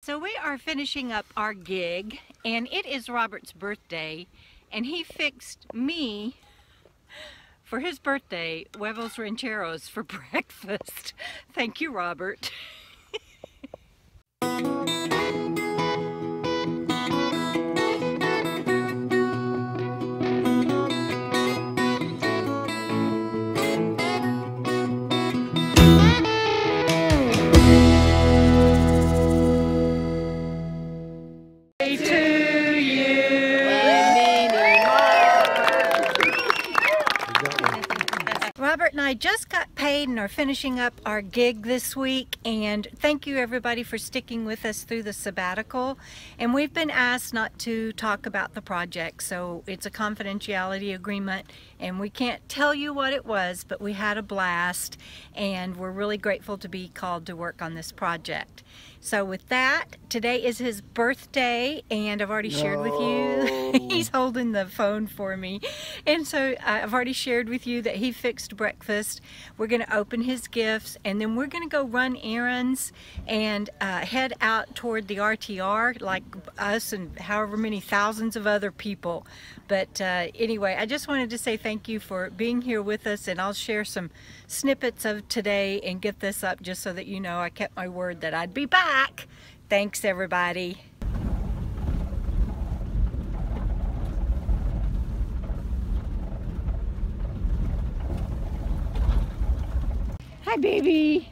So we are finishing up our gig, and it is Robert's birthday, and he fixed me, for his birthday, huevos rancheros for breakfast. Thank you, Robert. Robert and I just got paid and are finishing up our gig this week, and thank you everybody for sticking with us through the sabbatical. And we've been asked not to talk about the project, so it's a confidentiality agreement and we can't tell you what it was, but we had a blast and we're really grateful to be called to work on this project. So with that, today is his birthday, and I've already shared with you, he's holding the phone for me, and so I've already shared with you that he fixed breakfast. We're going to open his gifts, and then we're going to go run errands and head out toward the RTR, like us and however many thousands of other people. But anyway, I just wanted to say thank you for being here with us, and I'll share some snippets of today and get this up just so that you know I kept my word that I'd be back. Thanks, everybody. Hi, baby.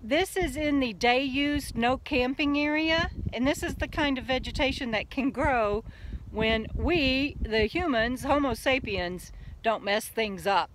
This is in the day use no camping area, and this is the kind of vegetation that can grow when we, the humans, Homo sapiens, don't mess things up.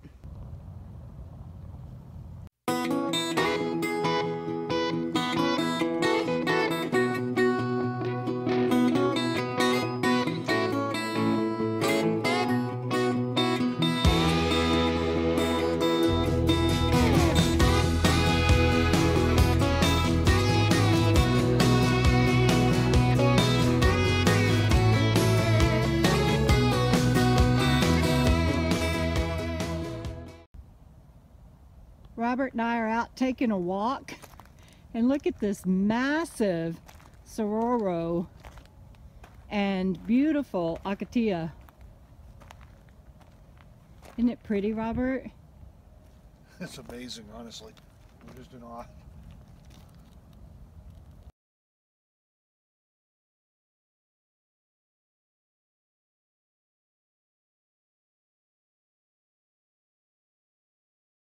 Robert and I are out taking a walk, and look at this massive sororo and beautiful acacia. Isn't it pretty, Robert? It's amazing, honestly. We're just in awe.